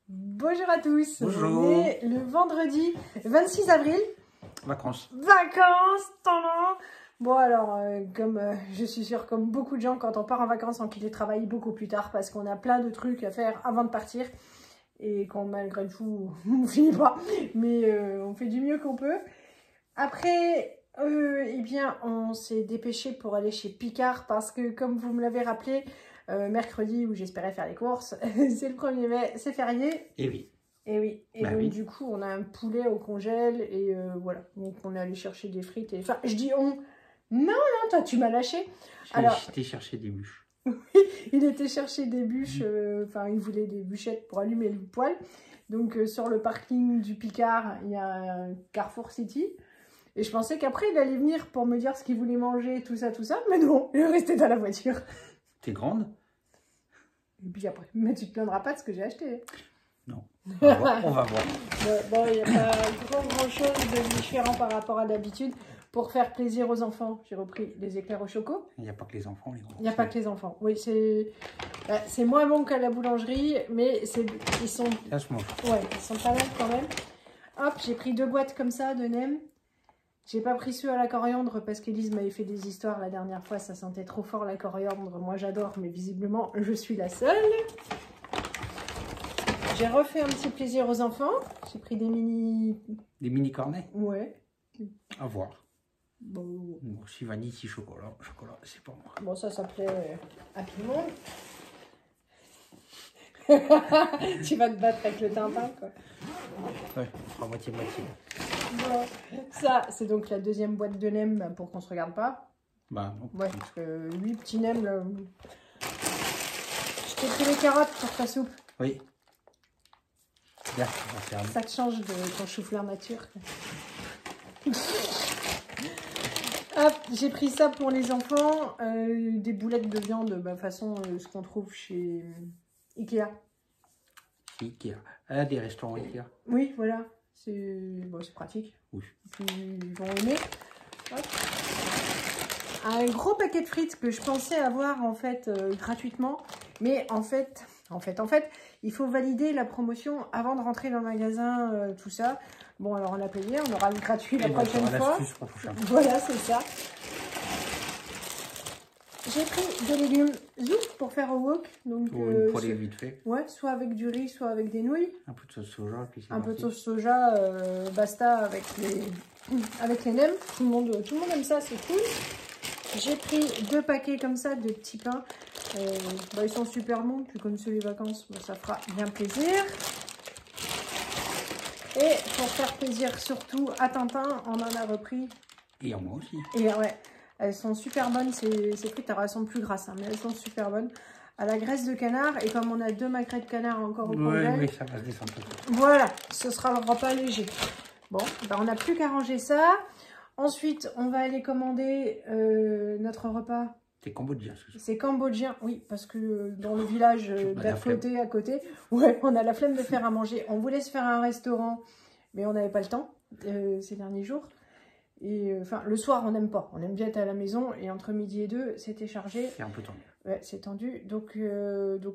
Bonjour à tous. Bonjour. On est le vendredi 26 avril. Vacances. Vacances, tendance. Bon alors, comme je suis sûre, comme beaucoup de gens, quand on part en vacances, on quitte le travail beaucoup plus tard parce qu'on a plein de trucs à faire avant de partir et qu'on malgré tout, on finit pas, mais on fait du mieux qu'on peut. Après, eh bien, on s'est dépêché pour aller chez Picard parce que, comme vous me l'avez rappelé, mercredi où j'espérais faire les courses, c'est le 1er mai, c'est férié. Et oui. Et oui, et Bah donc oui. du coup on a un poulet au congèle et voilà, donc on est allé chercher des frites et... Enfin, je dis on... Non, toi tu m'as lâché. Alors, J'étais chercher des bûches. il était chercher des bûches, enfin il voulait des bûchettes pour allumer le poêle. Donc sur le parking du Picard, il y a un Carrefour City. Et je pensais qu'après il allait venir pour me dire ce qu'il voulait manger, tout ça, mais non, il est resté dans la voiture. T'es grande? Et puis après, mais tu te plaindras pas de ce que j'ai acheté. Non. On va voir. On va voir. Bon, il n'y a pas grand chose de différent par rapport à d'habitude. Pour faire plaisir aux enfants, j'ai repris les éclairs au choco. Il n'y a pas que les enfants, les grands. Il n'y a pas que les enfants. Oui, c'est moins bon qu'à la boulangerie, mais ils sont... Ça se mange. Ouais, ils sont pas mal quand même. Hop, j'ai pris 2 boîtes comme ça de nems. J'ai pas pris ceux à la coriandre parce qu'Élise m'avait fait des histoires la dernière fois. Ça sentait trop fort la coriandre. Moi j'adore, mais visiblement je suis la seule. J'ai refait un petit plaisir aux enfants. J'ai pris des mini... Des mini cornets? Ouais. À voir. Bon, Si vanille, si chocolat. Chocolat, c'est pas moi. bon ça plaît à tout le monde. Tu vas te battre avec le Tintin, quoi. Ouais, on fera moitié-moitié. Bon, ça, c'est donc la 2e boîte de nems pour qu'on se regarde pas. Bah non. Ouais, parce que 8 petits nems, là... Je t'ai pris les carottes pour ta soupe. Oui. Bien, on va faire... Ça te change de ton chou-fleur nature. Hop, j'ai pris ça pour les enfants. Des boulettes de viande, bah, façon ce qu'on trouve chez Ikea. Ikea. Elle a des restaurants Ikea. Oui, voilà. C'est bon, pratique. Oui. Puis, ils vont aimer. Hop. Un gros paquet de frites que je pensais avoir en fait gratuitement. Mais en fait, il faut valider la promotion avant de rentrer dans le magasin, tout ça. Bon, alors on l'a payé, on aura le gratuit la prochaine fois. Voilà, c'est ça. J'ai pris des légumes zouk pour faire au wok. Donc, pour les vite fait. Ouais, soit avec du riz, soit avec des nouilles. Un peu de sauce soja. Puis Un peu de sauce soja, basta avec les nems. Tout le monde aime ça, c'est cool. J'ai pris 2 paquets comme ça de petits pains. Bah, ils sont super bons, puis comme c'est les vacances, bah, ça fera bien plaisir. Et pour faire plaisir surtout à Tintin, on en a repris. Et à moi aussi. Et ouais, elles sont super bonnes, ces frites. Alors elles sont plus grasses, hein, mais elles sont super bonnes. À la graisse de canard, et comme on a 2 magrets de canard encore au congèle, oui, ça va se descendre. voilà, ce sera le repas léger. Bon, bah, on n'a plus qu'à ranger ça. Ensuite, on va aller commander notre repas. C'est cambodgien, ce soir. C'est cambodgien, oui, parce que dans le village d'à côté, ouais, on a la flemme de faire à manger. On voulait se faire un restaurant, mais on n'avait pas le temps ces derniers jours. Et enfin, le soir, on n'aime pas. On aime bien être à la maison. Et entre midi et 2, c'était chargé. C'est un peu tendu. Ouais, c'est tendu. Donc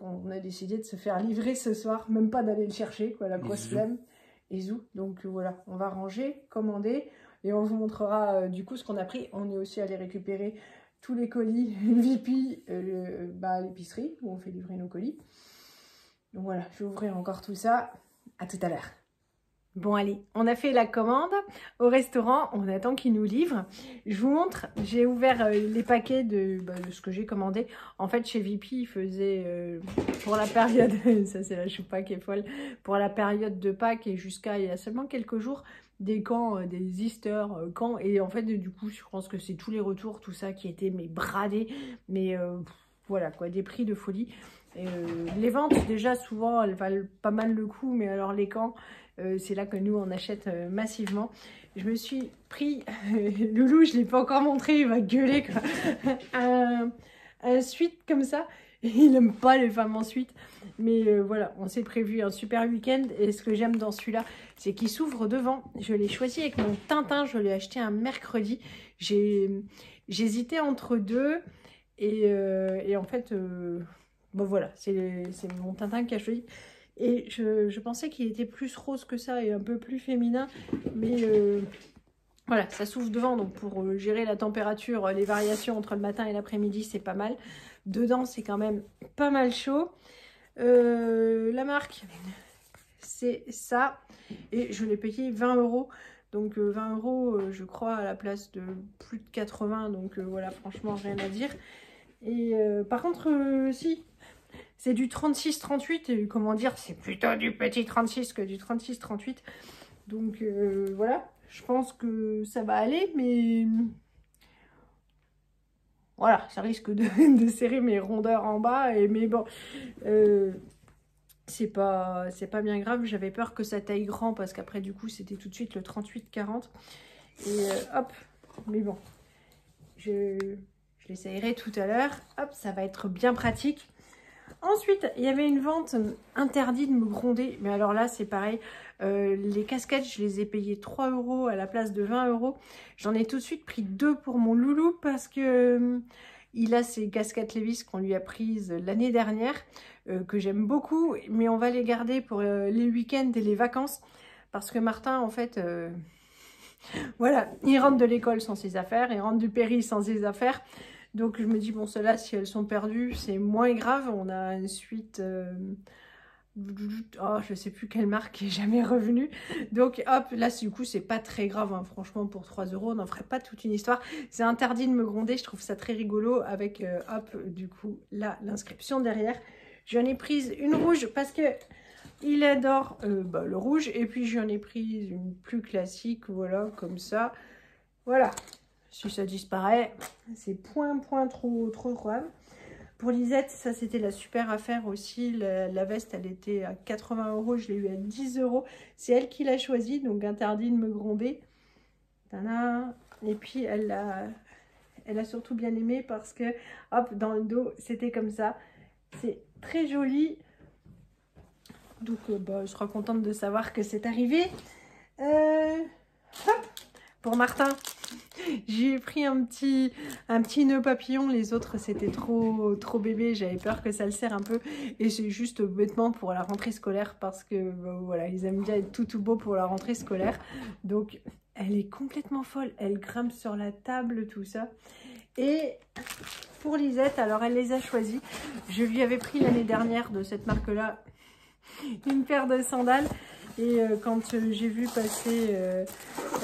on a décidé de se faire livrer ce soir, même pas d'aller le chercher, quoi, la grosse flemme. Et zou. Donc voilà, on va ranger, commander. Et on vous montrera du coup ce qu'on a pris. On est aussi allé récupérer tous les colis VP à l'épicerie où on fait livrer nos colis. Donc voilà, je vais ouvrir encore tout ça. À tout à l'heure. Bon allez, on a fait la commande au restaurant, on attend qu'ils nous livrent. Je vous montre, j'ai ouvert les paquets de ce que j'ai commandé. En fait chez VP, ils faisaient pour la période, ça c'est la choupa qui est folle, pour la période de Pâques et jusqu'à il y a seulement quelques jours, des camps, des Easter camps. Et en fait du coup je pense que c'est tous les retours, tout ça qui était bradés, mais voilà quoi, des prix de folie. Les ventes déjà souvent elles valent pas mal le coup, mais alors les camps... c'est là que nous on achète massivement. Je me suis pris, Loulou je ne l'ai pas encore montré, il va gueuler quoi. un suite comme ça, il n'aime pas les femmes en suite, mais voilà, on s'est prévu un super week-end. Et ce que j'aime dans celui-là, c'est qu'il s'ouvre devant. Je l'ai choisi avec mon Tintin, je l'ai acheté un mercredi. J'hésitais entre deux et en fait, bon voilà, c'est mon Tintin qui a choisi. Et je pensais qu'il était plus rose que ça et un peu plus féminin. Mais voilà, ça souffle devant. Donc pour gérer la température, les variations entre le matin et l'après-midi, c'est pas mal. Dedans, c'est quand même pas mal chaud. La marque, c'est ça. Et je l'ai payé 20 €. Donc 20 €, je crois, à la place de plus de 80. Donc voilà, franchement, rien à dire. Et par contre, si, c'est du 36-38. Et comment dire, c'est plutôt du petit 36 que du 36-38. Donc voilà, je pense que ça va aller. Mais voilà, ça risque de serrer mes rondeurs en bas. Mais bon... c'est pas bien grave, j'avais peur que ça taille grand parce qu'après du coup c'était tout de suite le 38-40 et hop, mais bon, je l'essayerai tout à l'heure, hop, ça va être bien pratique. Ensuite, il y avait une vente interdit de me gronder, mais alors là c'est pareil, les casquettes je les ai payées 3 € à la place de 20 €, j'en ai tout de suite pris 2 pour mon loulou parce que... il a ses casquettes Levi's qu'on lui a prises l'année dernière, que j'aime beaucoup, mais on va les garder pour les week-ends et les vacances, parce que Martin, en fait, voilà, il rentre de l'école sans ses affaires, il rentre du péri sans ses affaires, donc je me dis, bon, celles-là, si elles sont perdues, c'est moins grave, on a une suite... oh, je sais plus quelle marque qui est jamais revenue. Donc hop, là du coup c'est pas très grave, hein. Franchement pour 3 € on n'en ferait pas toute une histoire. C'est interdit de me gronder, je trouve ça très rigolo avec hop du coup là l'inscription derrière. J'en ai prise une rouge parce que il adore le rouge, et puis j'en ai prise une plus classique, voilà, comme ça. Voilà, si ça disparaît, c'est point trop grave. Pour Lisette, ça c'était la super affaire aussi. La veste, elle était à 80 €, je l'ai eu à 10 €. C'est elle qui l'a choisie, donc interdit de me gronder. Tada. Et puis elle a surtout bien aimé parce que, hop, dans le dos, c'était comme ça. C'est très joli. Donc je serai contente de savoir que c'est arrivé. Hop, pour Martin. J'ai pris un petit nœud papillon, les autres c'était trop bébé, j'avais peur que ça le serre un peu, et c'est juste bêtement pour la rentrée scolaire parce que voilà, ils aiment bien être tout beau pour la rentrée scolaire. Donc elle est complètement folle, elle grimpe sur la table, tout ça. Et pour Lisette, alors elle les a choisis, je lui avais pris l'année dernière de cette marque là une paire de sandales. Et quand j'ai vu passer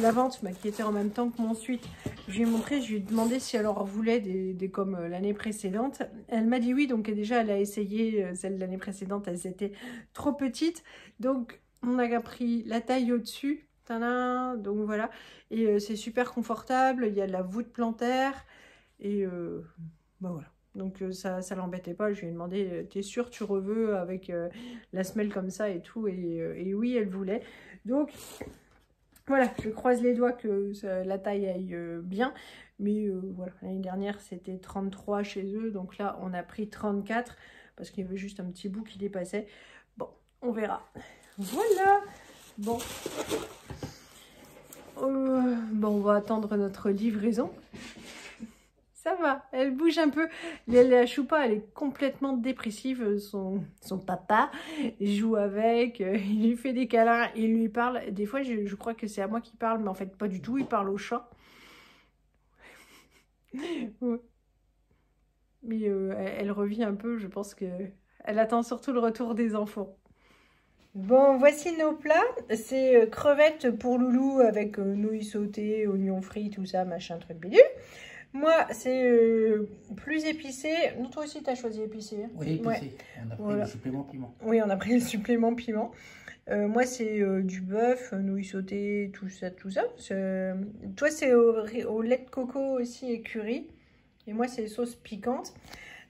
la vente, qui était en même temps que mon suite, je lui ai montré, je lui ai demandé si elle en voulait des comme l'année précédente. Elle m'a dit oui, donc déjà elle a essayé celle de l'année précédente, elles étaient trop petites. Donc on a pris la taille au-dessus, donc voilà. Et c'est super confortable, il y a de la voûte plantaire, et voilà. Donc ça l'embêtait pas, je lui ai demandé, t'es sûre tu reveux avec la semelle comme ça et tout, et oui, elle voulait. Donc voilà, je croise les doigts que la taille aille bien, mais voilà, l'année dernière c'était 33 chez eux, donc là on a pris 34, parce qu'il y avait juste un petit bout qui dépassait. Bon, on verra. Voilà. Bon. Bon, on va attendre notre livraison. Ça va, elle bouge un peu. La choupa, elle est complètement dépressive. Son papa joue avec, il lui fait des câlins, il lui parle. Des fois, je crois que c'est à moi qui parle, mais en fait, pas du tout. Il parle au chat. Ouais. Mais elle revit un peu, je pense que elle attend surtout le retour des enfants. Bon, voici nos plats. C'est crevettes pour Loulou avec nouilles sautées, oignons frits, tout ça, machin, truc bidule. Moi, c'est plus épicé. Non, toi aussi, tu as choisi épicé. Hein? Oui, épicé. Ouais. On a pris Voilà. le supplément piment. Oui, on a pris le supplément piment. Moi, c'est du bœuf, nouilles sautées, tout ça, tout ça. Toi, c'est au lait de coco aussi et curry. Et moi, c'est sauce piquante.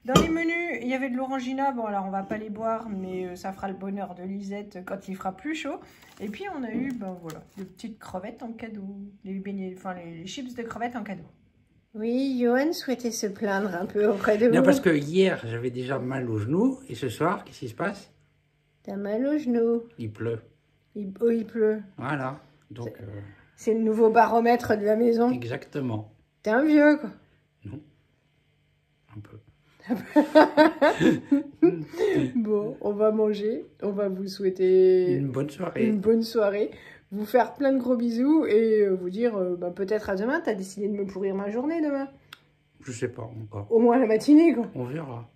Dans les menus, il y avait de l'orangina. Bon, alors, on va pas les boire, mais ça fera le bonheur de Lisette quand il fera plus chaud. Et puis, on a eu, voilà, de petites crevettes en cadeau. Les beignets, enfin, les chips de crevettes en cadeau. Oui, Johan souhaitait se plaindre un peu auprès de vous. Non, parce que hier, j'avais déjà mal au genou. Et ce soir, qu'est-ce qui se passe? T'as mal au genou. Il pleut. Il pleut. Voilà. Donc, c'est le nouveau baromètre de la maison. exactement. T'es un vieux, quoi. Non. Un peu. Bon, on va manger. On va vous souhaiter Une bonne soirée. une bonne soirée. Vous faire plein de gros bisous et vous dire bah, peut-être à demain. T'as décidé de me pourrir ma journée demain. Je sais pas encore. Au moins la matinée, quoi. On verra.